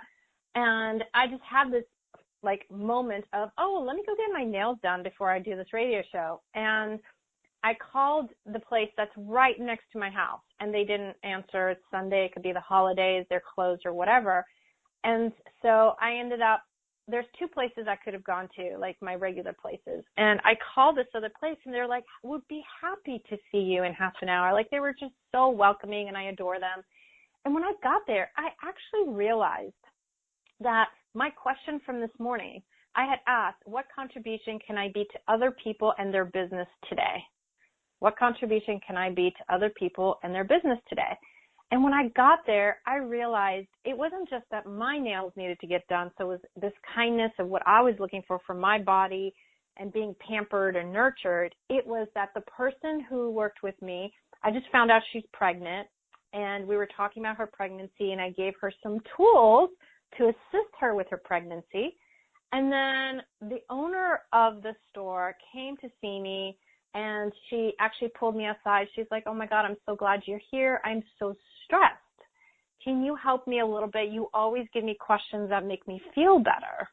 and I just had this, like, moment of, oh, let me go get my nails done before I do this radio show. And I called the place that's right next to my house, and they didn't answer. It's Sunday. It could be the holidays. They're closed or whatever. And so I ended up, there's two places I could have gone to, like my regular places. And I called this other place, and they're like, would be happy to see you in half an hour. Like, they were just so welcoming, and I adore them. And when I got there, I actually realized that my question from this morning, I had asked, what contribution can I be to other people and their business today? What contribution can I be to other people and their business today? And when I got there, I realized it wasn't just that my nails needed to get done. So it was this kindness of what I was looking for my body and being pampered and nurtured. It was that the person who worked with me, I just found out she's pregnant, and we were talking about her pregnancy, and I gave her some tools to assist her with her pregnancy. And then the owner of the store came to see me, and she actually pulled me aside. She's like, oh, my God, I'm so glad you're here. I'm so stressed. Can you help me a little bit? You always give me questions that make me feel better.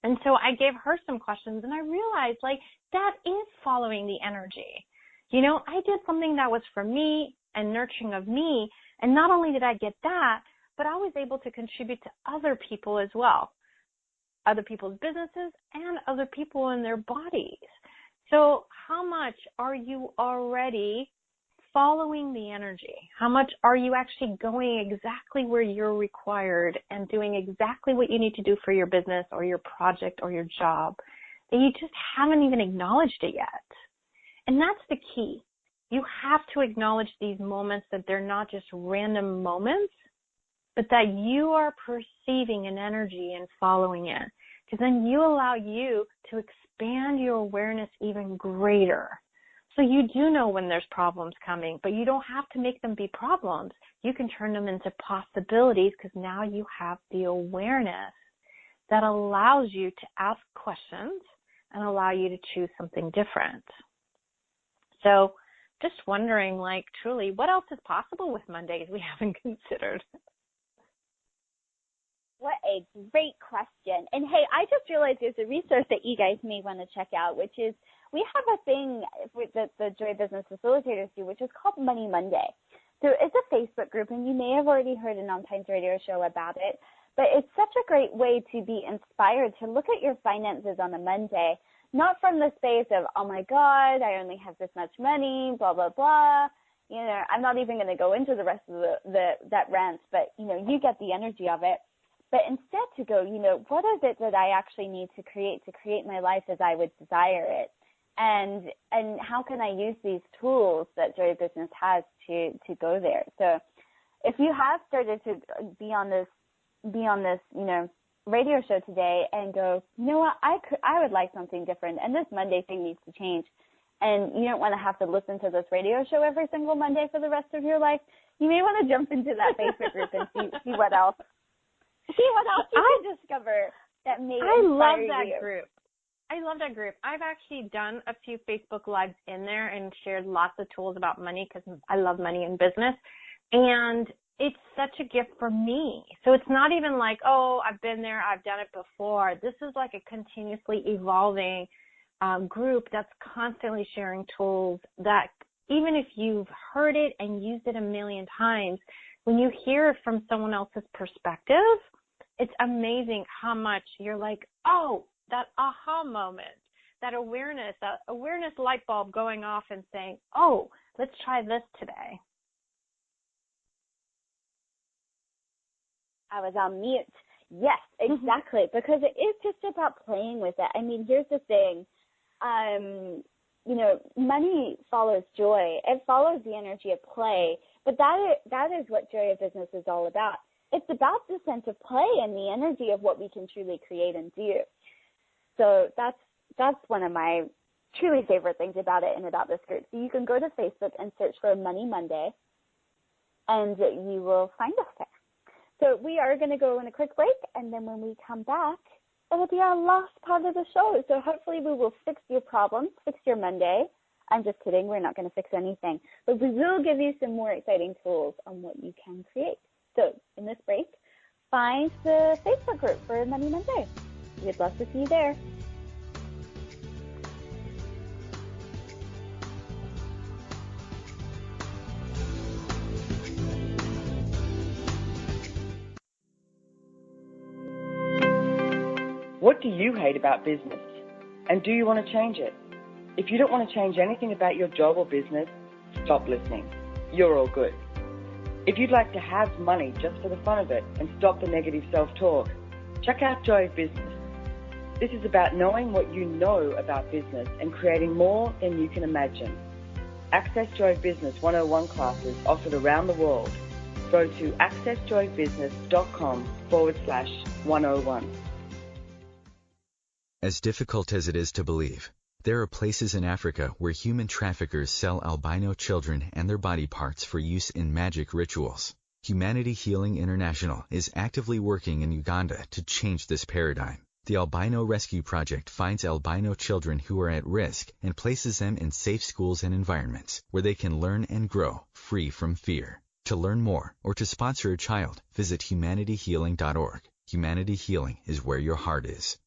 And so I gave her some questions, and I realized, like, that is following the energy. You know, I did something that was for me and nurturing of me, and not only did I get that, but I was able to contribute to other people as well, other people's businesses and other people in their bodies. So how much are you already following the energy? How much are you actually going exactly where you're required and doing exactly what you need to do for your business or your project or your job that you just haven't even acknowledged it yet? And that's the key. You have to acknowledge these moments, that they're not just random moments, but that you are perceiving an energy and following it. Because then you allow you to expand your awareness even greater. So you do know when there's problems coming, but you don't have to make them be problems. You can turn them into possibilities, because now you have the awareness that allows you to ask questions and allow you to choose something different. So just wondering, like, truly, what else is possible with Mondays we haven't considered? What a great question. And hey, I just realized there's a resource that you guys may want to check out, which is, we have a thing that the Joy Business Facilitators do, which is called Money Monday. So it's a Facebook group, and you may have already heard an OMTimes radio show about it, but it's such a great way to be inspired to look at your finances on a Monday, not from the space of, oh my God, I only have this much money, blah, blah, blah. You know, I'm not even going to go into the rest of that rant, but, you know, you get the energy of it. But instead to go, you know, what is it that I actually need to create my life as I would desire it? And how can I use these tools that Joy Business has to go there? So if you have started to be on this, you know, radio show today and go, you know what, I would like something different, and this Monday thing needs to change, and you don't want to have to listen to this radio show every single Monday for the rest of your life, you may want to jump into that Facebook group and see what else. See what else you can discover that may inspire you. I love that group. I love that group. I've actually done a few Facebook Lives in there and shared lots of tools about money, because I love money in business. And it's such a gift for me. So it's not even like, oh, I've been there, I've done it before. This is like a continuously evolving group that's constantly sharing tools that, even if you've heard it and used it a million times, when you hear it from someone else's perspective, it's amazing how much you're like, oh, that aha moment, that awareness light bulb going off and saying, oh, let's try this today. I was on mute. Yes, exactly, because it is just about playing with it. I mean, here's the thing. You know, money follows joy. It follows the energy of play, but that is what Joy of Business is all about. It's about the sense of play and the energy of what we can truly create and do. So that's one of my truly favorite things about it and about this group. So you can go to Facebook and search for Money Monday, and you will find us there. So we are going to go on a quick break, and then when we come back, it'll be our last part of the show. So hopefully we will fix your problems, fix your Monday. I'm just kidding. We're not going to fix anything. But we will give you some more exciting tools on what you can create. So in this break, find the Facebook group for Money Monday. We'd love to see you there. What do you hate about business? And do you want to change it? If you don't want to change anything about your job or business, stop listening. You're all good. If you'd like to have money just for the fun of it and stop the negative self-talk, check out Joy of Business. This is about knowing what you know about business and creating more than you can imagine. Access Joy of Business 101 classes offered around the world. Go to accessjoybusiness.com/101. As difficult as it is to believe, there are places in Africa where human traffickers sell albino children and their body parts for use in magic rituals. Humanity Healing International is actively working in Uganda to change this paradigm. The Albino Rescue Project finds albino children who are at risk and places them in safe schools and environments where they can learn and grow free from fear. To learn more or to sponsor a child, visit humanityhealing.org. Humanity Healing is where your heart is.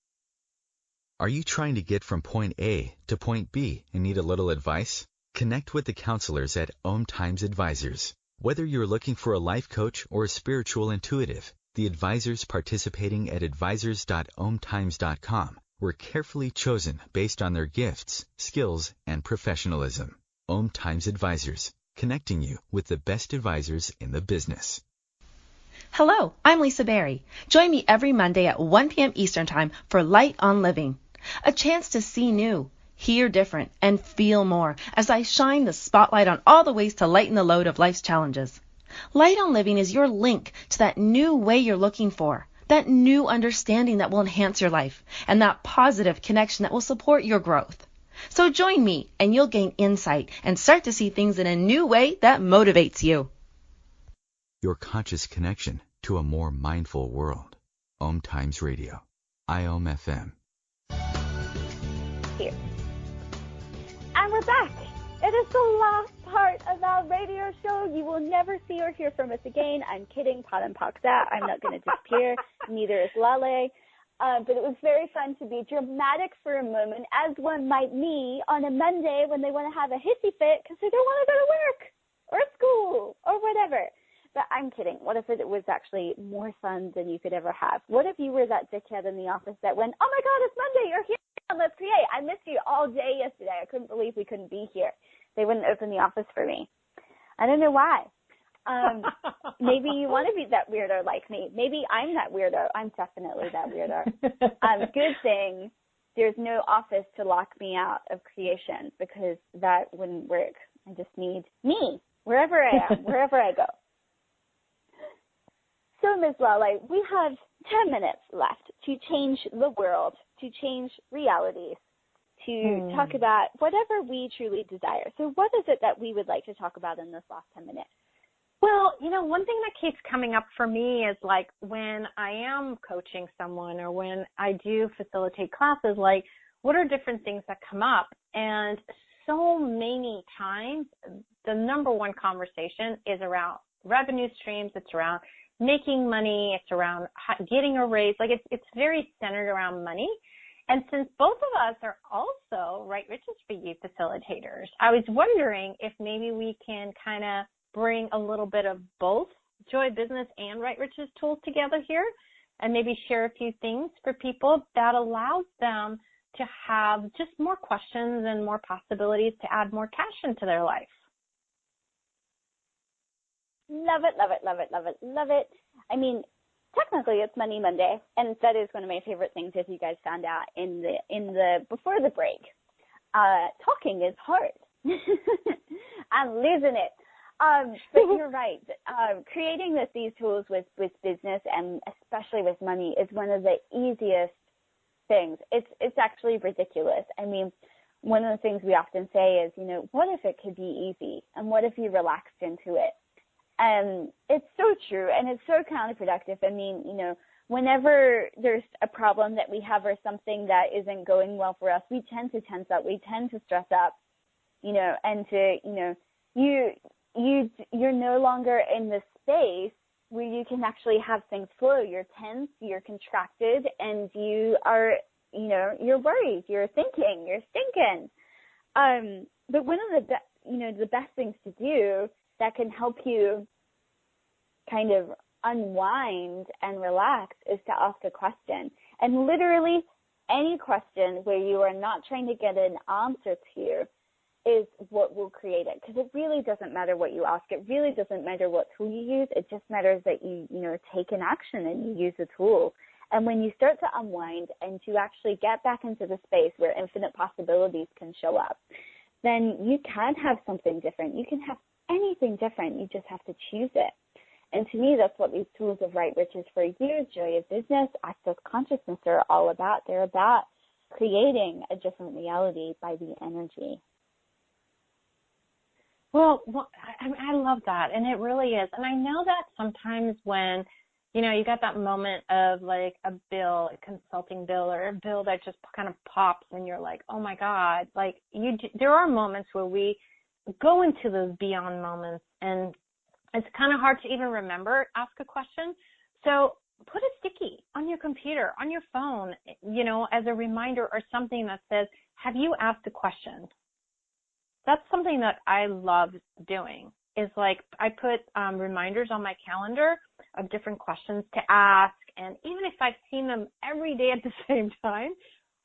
Are you trying to get from point A to point B and need a little advice? Connect with the counselors at OMTimes Advisors. Whether you're looking for a life coach or a spiritual intuitive, the advisors participating at advisors.omtimes.com were carefully chosen based on their gifts, skills, and professionalism. OMTimes Advisors, connecting you with the best advisors in the business. Hello, I'm Lisa Berry. Join me every Monday at 1 p.m. Eastern Time for Light on Living, a chance to see new, hear different, and feel more as I shine the spotlight on all the ways to lighten the load of life's challenges. Light on Living is your link to that new way you're looking for, that new understanding that will enhance your life, and that positive connection that will support your growth. So join me and you'll gain insight and start to see things in a new way that motivates you. Your conscious connection to a more mindful world. OMTimes Radio. IOM FM. Here. And we're back. It is the last part of our radio show. You will never see or hear from us again. I'm kidding. Pot and pox that. I'm not going to disappear. Neither is Laleh. But it was very fun to be dramatic for a moment, as one might be on a Monday when they want to have a hissy fit because they don't want to go to work or school or whatever. But I'm kidding. What if it was actually more fun than you could ever have? What if you were that dickhead in the office that went, oh, my God, it's Monday. You're here. Let's create. I missed you all day yesterday. I couldn't believe we couldn't be here. They wouldn't open the office for me. I don't know why. Maybe you want to be that weirdo like me. Maybe I'm that weirdo. I'm definitely that weirdo. Good thing there's no office to lock me out of creation because that wouldn't work. I just need me wherever I am, wherever I go. So, Ms. Laleh, we have 10 minutes left to change the world, to change realities, to talk about whatever we truly desire. So what is it that we would like to talk about in this last 10 minutes? Well, one thing that keeps coming up for me is like when I am coaching someone or when I do facilitate classes, like what are different things that come up? And so many times the number one conversation is around revenue streams. It's around making money. It's around getting a raise. Like it's very centered around money. And since both of us are also Right Riches for You facilitators, I was wondering if maybe we can kind of bring a little bit of both Joy Business and Right Riches tools together here and maybe share a few things for people that allows them to have just more questions and more possibilities to add more cash into their life. Love it, love it, love it, love it, love it. I mean, technically it's Money Monday, and that is one of my favorite things, if you guys found out in the before the break. Talking is hard. I'm losing it. But you're right. Creating these tools with business and especially with money is one of the easiest things. It's actually ridiculous. I mean, one of the things we often say is, what if it could be easy? And what if you relaxed into it? And it's so true, and it's so counterproductive. I mean, whenever there's a problem that we have or something that isn't going well for us, we tend to tense up, we tend to stress up, and you're no longer in the space where you can actually have things flow. You're tense, you're contracted, and you are, you're worried, you're thinking, you're stinking. But one of the best things to do that can help you kind of unwind and relax is to ask a question. And literally any question where you are not trying to get an answer to is what will create it. Because it really doesn't matter what you ask. It really doesn't matter what tool you use. It just matters that you take an action and you use a tool. And when you start to unwind and to actually get back into the space where infinite possibilities can show up, then you can have something different. You can have anything different. You just have to choose it. And to me, that's what these tools of Right Riches for You, Joy of Business, Access Consciousness are all about. They're about creating a different reality by the energy. Well, I love that, and it really is. And I know that sometimes when, you got that moment of like a bill, a consulting bill, or a bill that just kind of pops, and you're like, oh my God, like there are moments where we go into those beyond moments, and it's kind of hard to even remember, ask a question. So put a sticky sticky on your computer, on your phone, as a reminder or something that says, have you asked a question? That's something that I love doing, is like I put reminders on my calendar of different questions to ask. And even if I've seen them every day at the same time,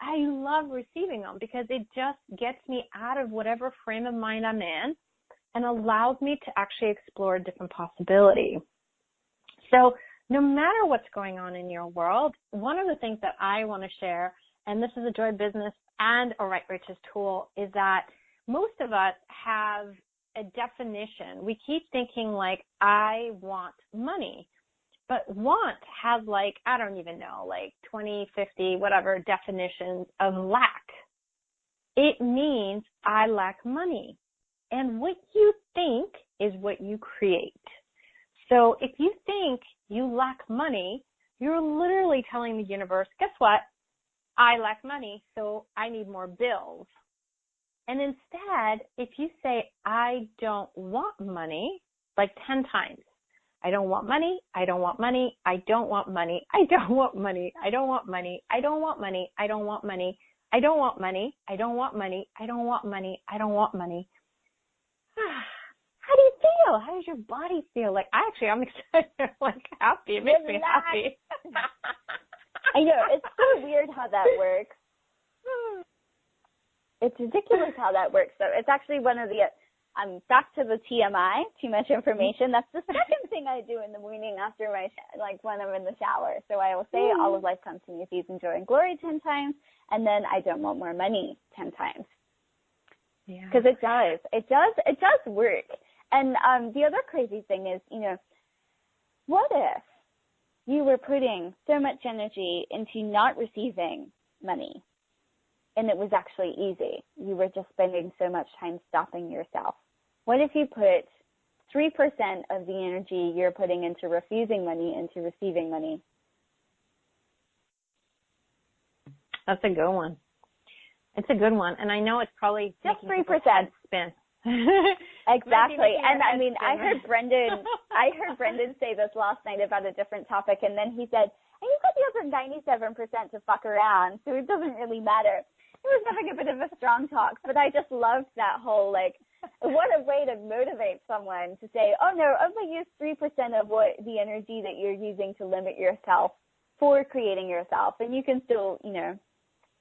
I love receiving them because it just gets me out of whatever frame of mind I'm in and allows me to actually explore a different possibility. So no matter what's going on in your world, one of the things that I want to share, and this is a Joy Business and a Right Riches tool, is that most of us have a definition. We keep thinking like, I want money. But want has like, I don't even know, like 20, 50, whatever definitions of lack. It means I lack money. And what you think is what you create. So if you think you lack money, you're literally telling the universe, guess what? I lack money, so I need more bills. And instead, if you say, I don't want money, like 10 times, I don't want money, I don't want money, I don't want money, I don't want money, I don't want money, I don't want money, I don't want money, I don't want money, I don't want money, I don't want money, I don't want money. How do you feel? How does your body feel? Like, I'm excited, like happy. It makes me happy. I know, it's so weird how that works. It's ridiculous how that works. So it's actually one of the, back to the TMI, too much information. That's the second thing I do in the morning after when I'm in the shower. So I will say, all of life comes to me with ease and joy and glory 10 times, and then I don't want more money 10 times. Yeah. Because it does work. And the other crazy thing is, what if you were putting so much energy into not receiving money, and it was actually easy? You were just spending so much time stopping yourself. What if you put 3% of the energy you're putting into refusing money into receiving money? That's a good one. It's a good one. And I know it's probably just 3% spin. Exactly. And I mean, I heard Brendan say this last night about a different topic, and then he said, and you've got the other 97% to fuck around, so it doesn't really matter. He was having a bit of a strong talk, but I just loved that whole, what a way to motivate someone to say, oh no, only use 3% of the energy that you're using to limit yourself for creating yourself, and you can still,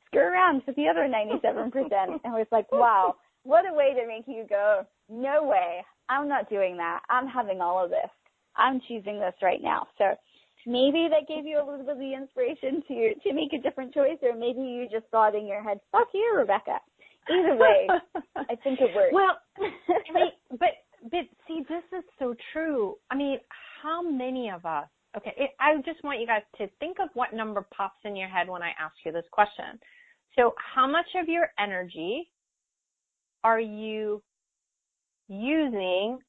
screw around with the other 97%. And I was like, wow, what a way to make you go, no way, I'm not doing that. I'm having all of this. I'm choosing this right now. So maybe that gave you a little bit of the inspiration to make a different choice, or maybe you just thought in your head, fuck you, Rebecca. Either way, I think it works. Well, but see, this is so true. I mean, how many of us, I just want you guys to think of what number pops in your head when I ask you this question. So how much of your energy are you using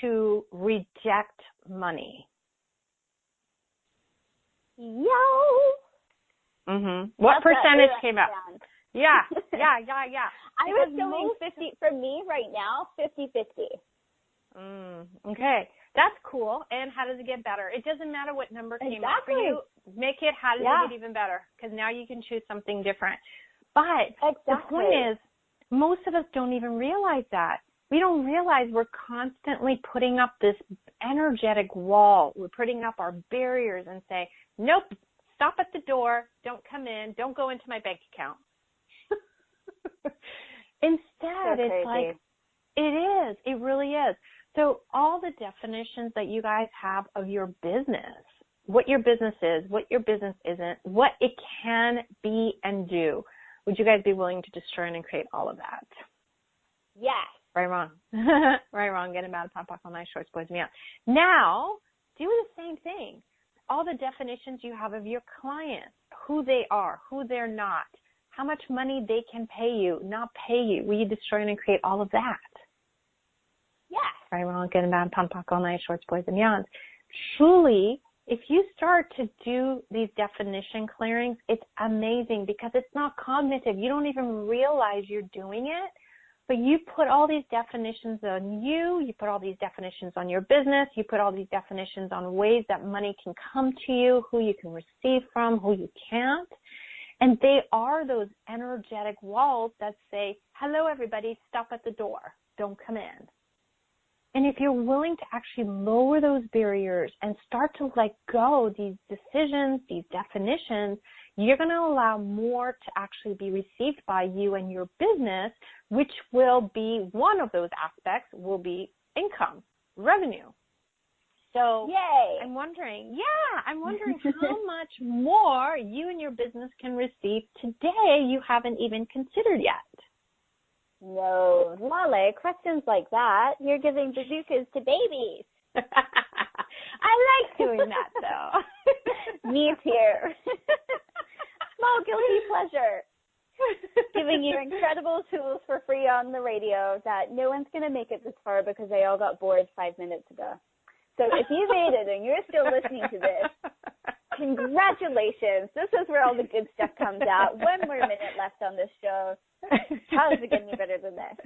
to reject money? What percentage came out? Yeah. I was going 50, for me right now, 50-50. Okay. That's cool. And how does it get better? It doesn't matter what number came out for you. Make it, how does it get even better? Because now you can choose something different. But the point is, most of us don't even realize that. We don't realize we're constantly putting up this energetic wall. We're putting up our barriers and say, nope, stop at the door, don't come in, don't go into my bank account. Instead, it's like, it really is. So all the definitions that you guys have of your business, what your business is, what your business isn't, what it can be and do, would you guys be willing to destroy and create all of that? Yes. Right, wrong. Right, wrong. Get about a pop off on nice shorts, boys, me out. Now, do the same thing. All the definitions you have of your clients, who they are, who they're not, how much money they can pay you, not pay you. Will you destroy and create all of that? Yes. Right, wrong. Get about pop off all nice shorts, boys, and beyond. Truly, if you start to do these definition clearings, it's amazing because it's not cognitive. You don't even realize you're doing it. but you put all these definitions on you put all these definitions on your business, you put all these definitions on ways that money can come to you, who you can receive from, who you can't. And they are those energetic walls that say, hello, everybody, stop at the door. Don't come in. And if you're willing to actually lower those barriers and start to let go these decisions, these definitions, you're going to allow more to actually be received by you and your business, which will be one of those aspects will be income, revenue. So yay! I'm wondering how much more you and your business can receive today you haven't even considered yet. No, Laleh, questions like that, you're giving bazookas to babies. I like doing that, though. Me too. Small guilty pleasure. Giving you incredible tools for free on the radio that no one's going to make it this far because they all got bored 5 minutes ago. So if you made it and you're still listening to this, congratulations. This is where all the good stuff comes out. 1 more minute left on this show. How does it get any better than this?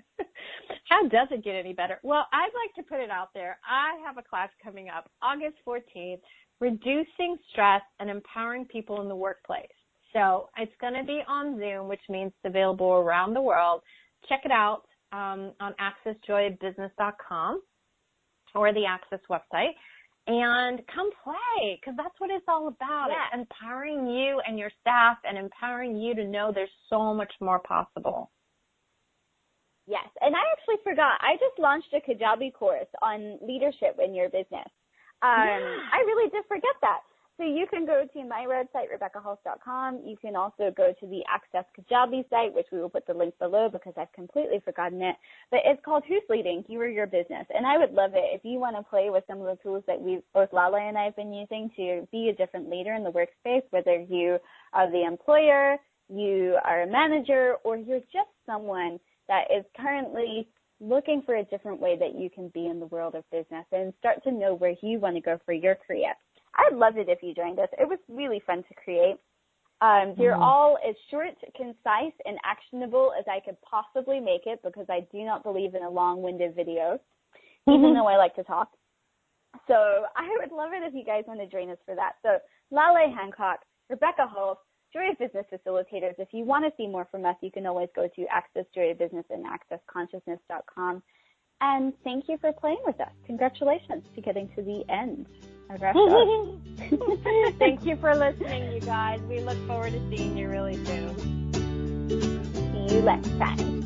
How does it get any better? Well, I'd like to put it out there. I have a class coming up August 14th, Reducing Stress and Empowering People in the Workplace. So it's going to be on Zoom, which means it's available around the world. Check it out on accessjoyofbusiness.com or the Access website. And come play, because that's what it's all about. Yeah. It's empowering you and your staff and empowering you to know there's so much more possible. Yes, and I actually forgot. I just launched a Kajabi course on leadership in your business. I really did forget that. So you can go to my website, RebeccaHulse.com. You can also go to the Access Kajabi site, which we will put the link below because I've completely forgotten it. But it's called Who's Leading? You or Your Business. And I would love it if you want to play with some of the tools that both Laleh and I have been using to be a different leader in the workspace, whether you are the employer, you are a manager, or you're just someone that is currently looking for a different way that you can be in the world of business and start to know where you want to go for your career. I'd love it if you joined us. It was really fun to create. They're all as short, concise, and actionable as I could possibly make it because I do not believe in a long-winded video, even though I like to talk. So I would love it if you guys want to join us for that. So Laleh Hancock, Rebecca Hulse, Joy of Business Facilitators. If you want to see more from us, you can always go to Access Joy of Business and AccessConsciousness.com. And thank you for playing with us. Congratulations to getting to the end of our show. Thank you for listening, you guys. We look forward to seeing you really soon. See you next time.